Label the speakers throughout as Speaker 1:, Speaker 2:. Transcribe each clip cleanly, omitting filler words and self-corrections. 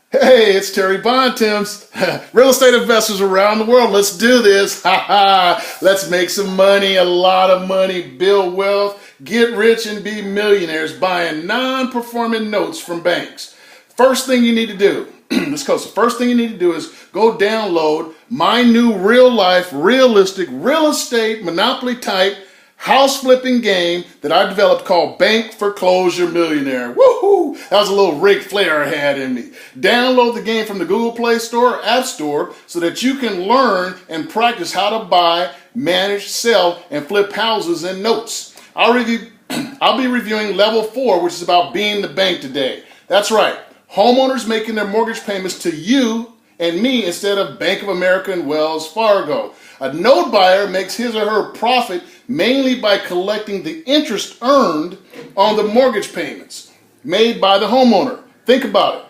Speaker 1: Hey, it's Terry Bontemps. Real estate investors around the world, let's do this. Let's make some money, a lot of money, build wealth, get rich and be millionaires buying non-performing notes from banks. First thing you need to do, let's go. So first thing you need to do is go download my new real-life, realistic, real estate, monopoly type house flipping game that I developed called FORECLOSURE Millionaire. Woohoo! That was a little Ric Flair I had in me. Download the game from the Google Play Store or App Store so that you can learn and practice how to buy, manage, sell, and flip houses and notes. I'll be reviewing level 4, which is about being the bank today. That's right. Homeowners making their mortgage payments to you and me instead of Bank of America and Wells Fargo. A note buyer makes his or her profit mainly by collecting the interest earned on the mortgage payments made by the homeowner. Think about it.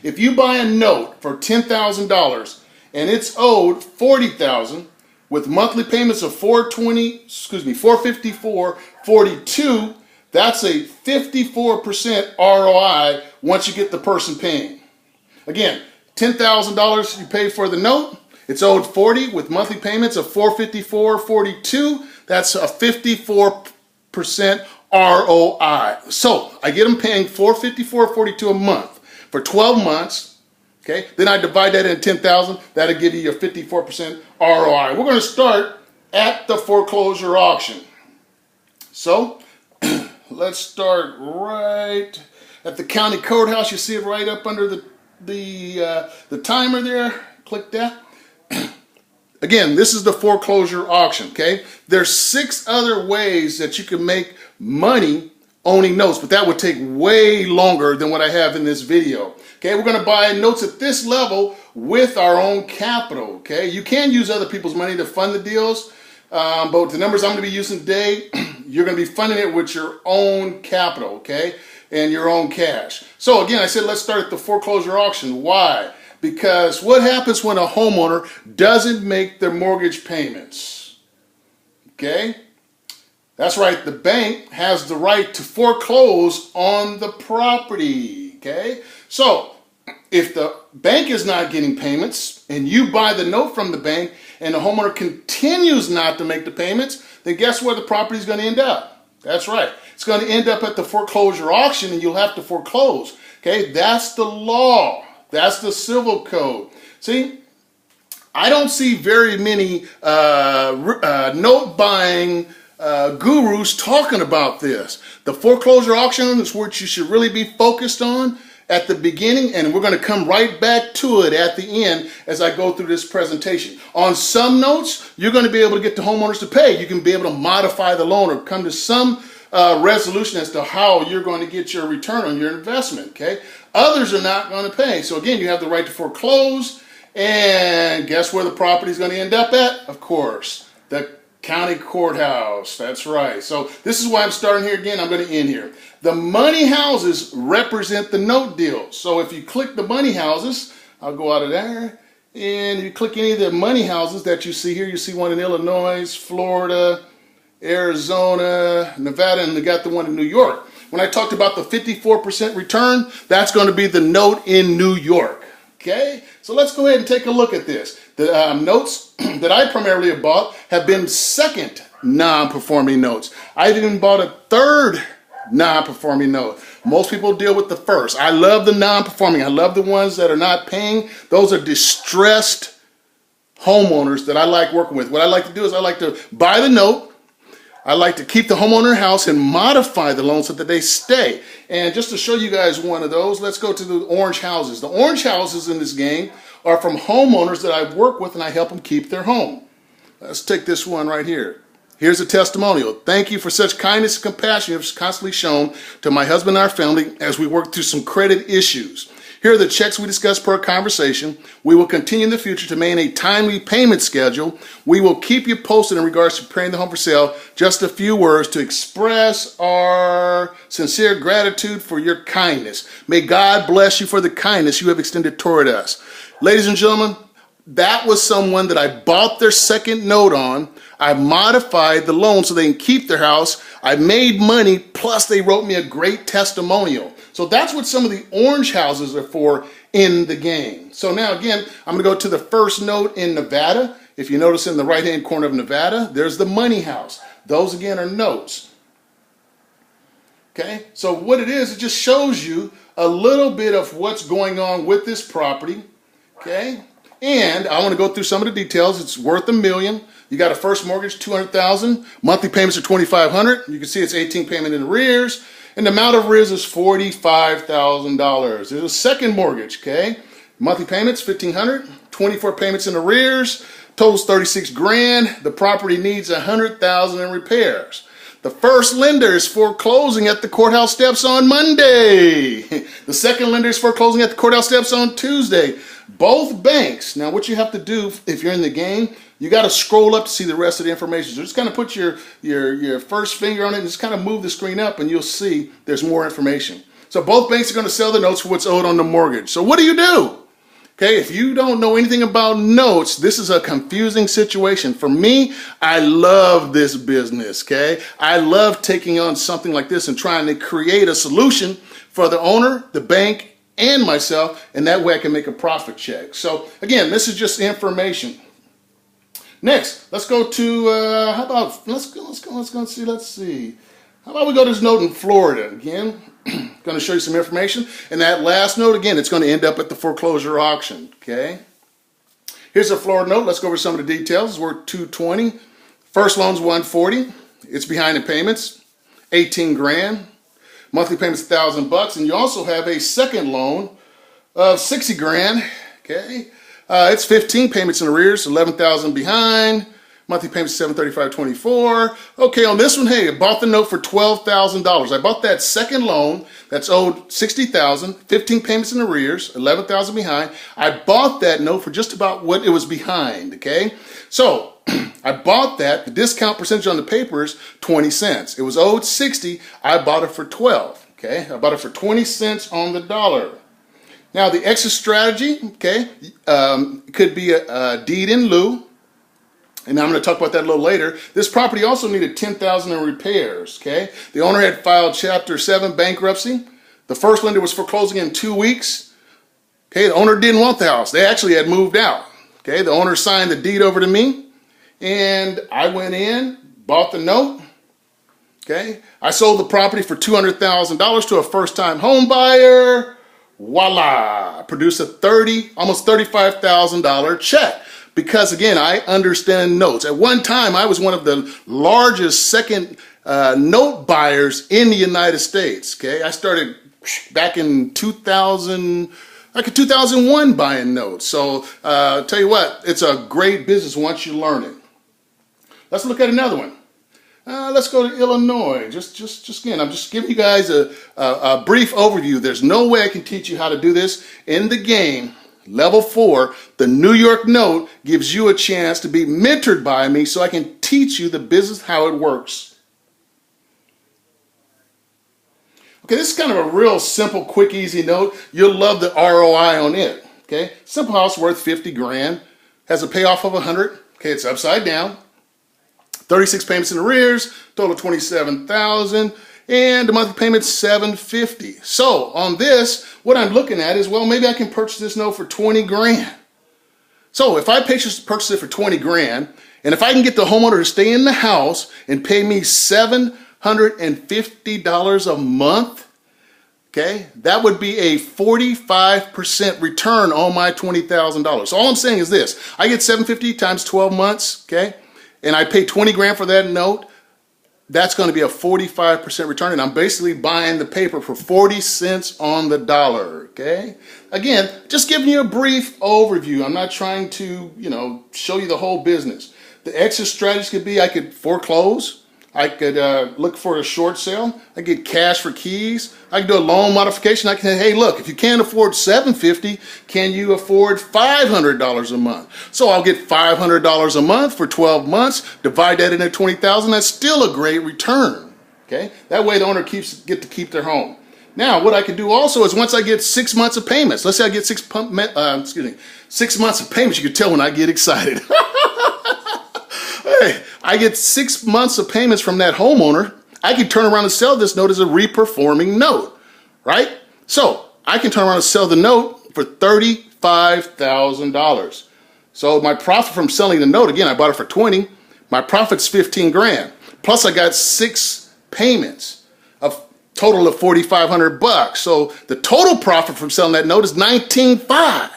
Speaker 1: If you buy a note for $10,000 and it's owed $40,000 with monthly payments of $454.42, that's a 54% ROI once you get the person paying. Again, $10,000 you pay for the note. It's owed $40 with monthly payments of $454.42. That's a 54% ROI. So I get them paying $454.42 a month for 12 months. Okay, then I divide that into 10,000. That'll give you your 54% ROI. We're going to start at the foreclosure auction. So let's start right at the county courthouse. You see it right up under the timer there. Click that. Again, this is the foreclosure auction, okay? There's 6 other ways that you can make money owning notes, but that would take way longer than what I have in this video. Okay, we're going to buy notes at this level with our own capital, okay? You can use other people's money to fund the deals, but the numbers I'm going to be using today, you're going to be funding it with your own capital, okay? And your own cash. So again, I said let's start at the foreclosure auction. Why? Because what happens when a homeowner doesn't make their mortgage payments? Okay? That's right, the bank has the right to foreclose on the property. Okay? So, if the bank is not getting payments and you buy the note from the bank and the homeowner continues not to make the payments, then guess where the property is going to end up? That's right. It's going to end up at the foreclosure auction and you'll have to foreclose. Okay? That's the law. That's the civil code. See, I don't see very many note buying gurus talking about this. The foreclosure auction is what you should really be focused on at the beginning, and we're going to come right back to it at the end as I go through this presentation. On some notes, you're going to be able to get the homeowners to pay. You can be able to modify the loan or come to some resolution as to how you're going to get your return on your investment, okay? Others are not going to pay. So again, you have the right to foreclose, and guess where the property is going to end up at? Of course, the county courthouse. That's right. So this is why I'm starting here again. I'm going to end here. The money houses represent the note deals. So if you click the money houses, I'll go out of there, and if you click any of the money houses that you see here, you see one in Illinois, Florida, Arizona, Nevada, and they got the one in New York. When I talked about the 54% return, that's going to be the note in New York. Okay, so let's go ahead and take a look at this. The notes that I primarily have bought have been second non-performing notes. I've even bought a third non-performing note. Most people deal with the first. I love the non-performing. I love the ones that are not paying. Those are distressed homeowners that I like working with. What I like to do is I like to buy the note. I like to keep the homeowner house and modify the loan so that they stay. And just to show you guys one of those, let's go to the orange houses. The orange houses in this game are from homeowners that I work with and I help them keep their home. Let's take this one right here. Here's a testimonial. Thank you for such kindness and compassion you have constantly shown to my husband and our family as we work through some credit issues. Here are the checks we discussed per conversation. We will continue in the future to maintain a timely payment schedule. We will keep you posted in regards to preparing the home for sale. Just a few words to express our sincere gratitude for your kindness. May God bless you for the kindness you have extended toward us. Ladies and gentlemen, that was someone that I bought their second note on. I modified the loan so they can keep their house. I made money, plus they wrote me a great testimonial. So that's what some of the orange houses are for in the game. So now again, I'm going to go to the first note in Nevada. If you notice in the right-hand corner of Nevada, there's the money house. Those again are notes. Okay, so what it is, it just shows you a little bit of what's going on with this property. Okay, and I want to go through some of the details. It's worth $1 million. You got a first mortgage, $200,000. Monthly payments are $2,500. You can see it's 18 payment in arrears. And the amount of arrears is $45,000. There's a second mortgage, okay? Monthly payments, $1,500. 24 payments in arrears. Totals 36 grand. The property needs $100,000 in repairs. The first lender is foreclosing at the courthouse steps on Monday. The second lender is foreclosing at the courthouse steps on Tuesday. Both banks. Now what you have to do if you're in the game, you got to scroll up to see the rest of the information. So just kind of put your first finger on it and just kind of move the screen up and you'll see there's more information. So both banks are going to sell the notes for what's owed on the mortgage. So what do? Okay, if you don't know anything about notes, this is a confusing situation. For me, I love this business, okay? I love taking on something like this and trying to create a solution for the owner, the bank, and myself, and that way I can make a profit check. So again, this is just information. Next, let's go to, let's see. How about we go to this note in Florida again? Going to show you some information. And that last note, again, it's going to end up at the foreclosure auction, okay? Here's a Florida note. Let's go over some of the details. It's worth $220. First loan's $140. It's behind in payments, 18 grand. Monthly payments $1,000. And you also have a second loan of 60 grand, okay? It's 15 payments in arrears, 11,000 behind. Monthly payments $735.24. Okay, on this one, hey, I bought the note for $12,000. I bought that second loan that's owed $60,000, 15 payments in arrears, 11,000 behind. I bought that note for just about what it was behind, okay? So I bought that. The discount percentage on the paper is 20 cents. It was owed 60. I bought it for 12, okay? I bought it for 20 cents on the dollar. Now the exit strategy, okay, could be a deed in lieu. And I'm going to talk about that a little later. This property also needed $10,000 in repairs, okay? The owner had filed Chapter 7 bankruptcy. The first lender was foreclosing in 2 weeks. Okay, the owner didn't want the house. They actually had moved out. Okay, the owner signed the deed over to me. And I went in, bought the note. Okay, I sold the property for $200,000 to a first-time home buyer. Voila! Produced a almost $35,000 check. Because again, I understand notes. At one time, I was one of the largest second note buyers in the United States. Okay, I started back in 2001 buying notes. So tell you what, it's a great business once you learn it. Let's look at another one. Let's go to Illinois. Just again, I'm just giving you guys a brief overview. There's no way I can teach you how to do this in the game. Level 4, the New York note gives you a chance to be mentored by me so I can teach you the business, how it works. Okay, this is kind of a real simple, quick, easy note. You'll love the ROI on it. Okay, simple house worth 50 grand, has a payoff of 100. Okay, it's upside down. 36 payments in arrears, total 27,000. And the monthly payment's $750. So on this, what I'm looking at is, well, maybe I can purchase this note for 20 grand. So if I purchase it for 20 grand, and if I can get the homeowner to stay in the house and pay me $750 a month, okay, that would be a 45% return on my $20,000. So all I'm saying is this: I get $750 times 12 months, okay, and I pay 20 grand for that note. That's going to be a 45% return, and I'm basically buying the paper for 40 cents on the dollar, okay? Again, just giving you a brief overview. I'm not trying to, show you the whole business. The exit strategies could be I could foreclose. I could look for a short sale. I get cash for keys. I can do a loan modification. I can say, hey, look, if you can't afford $750, can you afford $500 a month? So I'll get $500 a month for 12 months. Divide that into 20,000. That's still a great return. Okay, that way the owner get to keep their home. Now, what I can do also is once I get 6 months of payments. Let's say I get 6 months of payments. You can tell when I get excited. Hey, I get 6 months of payments from that homeowner. I can turn around and sell this note as a reperforming note, right? So I can turn around and sell the note for $35,000. So my profit from selling the note, again, I bought it for 20. My profit's 15 grand. Plus I got 6 payments of total of 4,500 bucks. So the total profit from selling that note is 19.5.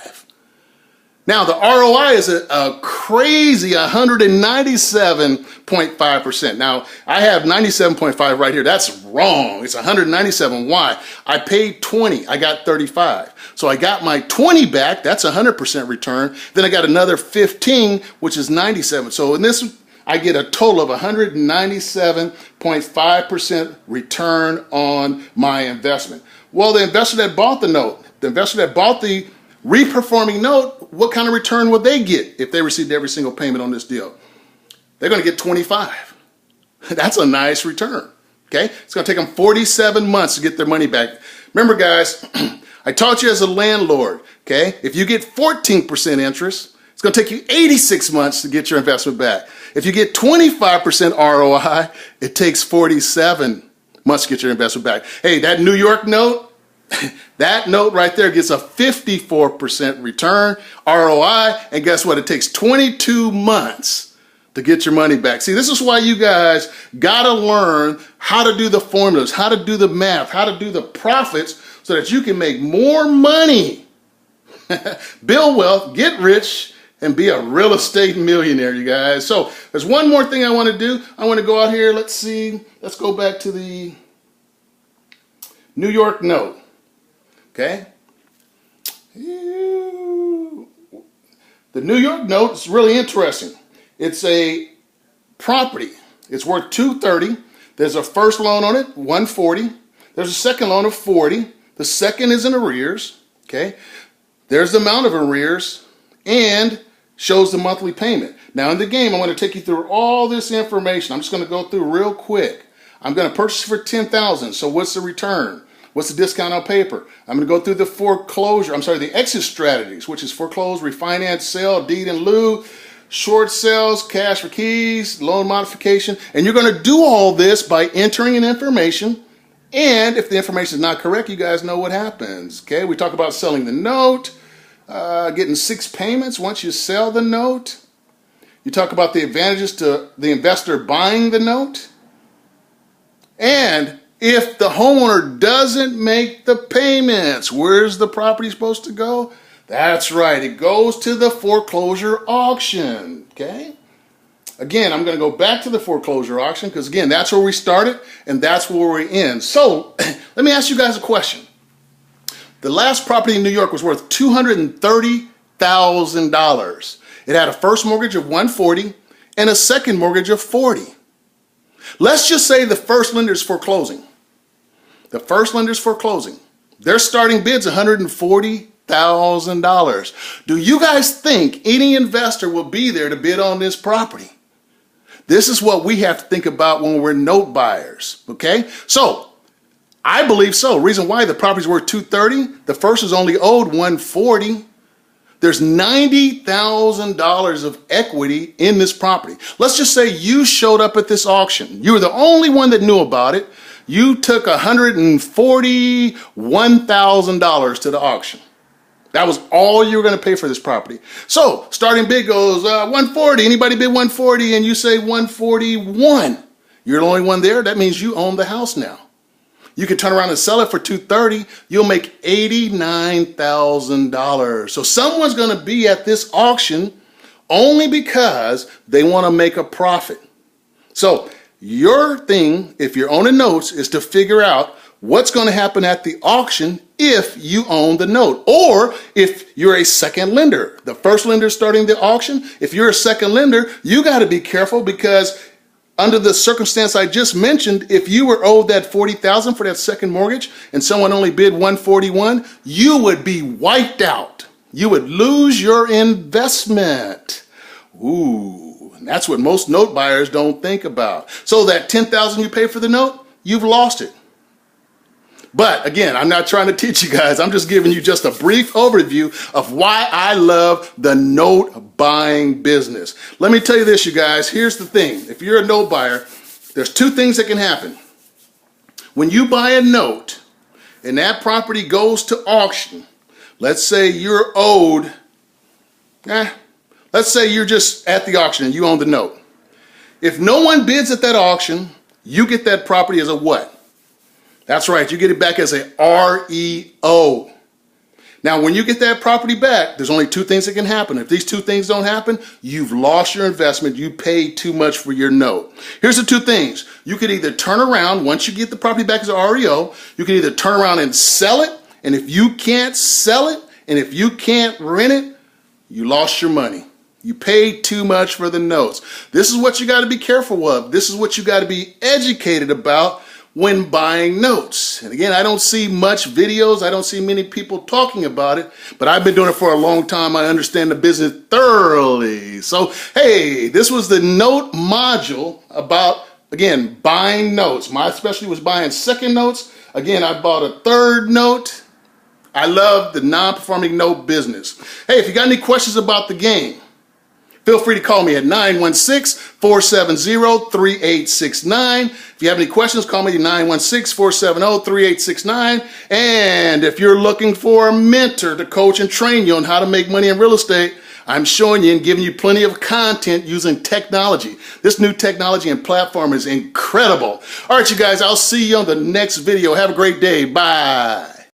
Speaker 1: Now the ROI is a crazy 197.5%. Now I have 97.5 right here. That's wrong. It's 197. Why? I paid 20. I got 35. So I got my 20 back. That's 100% return. Then I got another 15, which is 97. So in this, I get a total of 197.5% return on my investment. Well, the investor that bought the note, the investor that bought the reperforming note, what kind of return would they get if they received every single payment on this deal? They're going to get 25. That's a nice return. Okay, it's going to take them 47 months to get their money back. Remember, guys, I taught you as a landlord. Okay, if you get 14% interest, it's going to take you 86 months to get your investment back. If you get 25% ROI, it takes 47 months to get your investment back. Hey, that New York note, that note right there gets a 54% return ROI, and guess what? It takes 22 months to get your money back. See, this is why you guys gotta learn how to do the formulas, how to do the math, how to do the profits so that you can make more money, build wealth, get rich, and be a real estate millionaire, you guys. So there's one more thing I want to do. I want to go out here. Let's see. Let's go back to the New York note. Okay. The New York note is really interesting. It's a property. It's worth $230. There's a first loan on it, $140. There's a second loan of $40. The second is in arrears. Okay. There's the amount of arrears and shows the monthly payment. Now in the game, I'm going to take you through all this information. I'm just going to go through real quick. I'm going to purchase for $10,000. So what's the return? What's the discount on paper? I'm going to go through the the exit strategies, which is foreclose, refinance, sell, deed in lieu, short sales, cash for keys, loan modification. And you're going to do all this by entering in information. And if the information is not correct, you guys know what happens. Okay, we talk about selling the note, getting 6 payments once you sell the note. You talk about the advantages to the investor buying the note. And if the homeowner doesn't make the payments, where's the property supposed to go? That's right, it goes to the foreclosure auction, okay? Again, I'm going to go back to the foreclosure auction because, again, that's where we started and that's where we're in. So let me ask you guys a question. The last property in New York was worth $230,000. It had a first mortgage of $140 and a second mortgage of $40. Let's just say the first lender is foreclosing. The first lender is foreclosing. Their starting bid's $140,000. Do you guys think any investor will be there to bid on this property? This is what we have to think about when we're note buyers, okay? So, I believe so. Reason why the property's worth $230, the first is only owed $140. There's $90,000 of equity in this property. Let's just say you showed up at this auction. You were the only one that knew about it. You took $141,000 to the auction. That was all you were going to pay for this property. So starting bid goes 140. Anybody bid 140 and you say 141. You're the only one there. That means you own the house now. You can turn around and sell it for $230. You'll make $89,000. So someone's going to be at this auction only because they want to make a profit. So your thing, if you're owning notes, is to figure out what's going to happen at the auction if you own the note, or if you're a second lender. The first lender starting the auction, if you're a second lender, you got to be careful because under the circumstance I just mentioned, if you were owed that $40,000 for that second mortgage and someone only bid $141, you would be wiped out. You would lose your investment. Ooh, and that's what most note buyers don't think about. So that $10,000 you pay for the note, you've lost it. But again, I'm not trying to teach you guys. I'm just giving you just a brief overview of why I love the note buying business. Let me tell you this, you guys. Here's the thing. If you're a note buyer, there's 2 things that can happen. When you buy a note, and that property goes to auction, let's say you're owed, let's say you're just at the auction and you own the note. If no one bids at that auction, you get that property as a what? That's right, you get it back as a REO. Now, when you get that property back, there's only two things that can happen. If these two things don't happen, you've lost your investment. You paid too much for your note. Here's the two things. You could either turn around, once you get the property back as a REO, you can either turn around and sell it, and if you can't sell it, and if you can't rent it, you lost your money. You paid too much for the notes. This is what you got to be careful of. This is what you got to be educated about when buying notes. And again, I don't see much videos. I don't see many people talking about it, but I've been doing it for a long time. I understand the business thoroughly. So, hey, this was the note module about, again, buying notes. My specialty was buying second notes. Again, I bought a third note. I love the non-performing note business. Hey, if you got any questions about the game, feel free to call me at 916-470-3869. If you have any questions, call me at 916-470-3869. And if you're looking for a mentor to coach and train you on how to make money in real estate, I'm showing you and giving you plenty of content using technology. This new technology and platform is incredible. All right, you guys, I'll see you on the next video. Have a great day. Bye.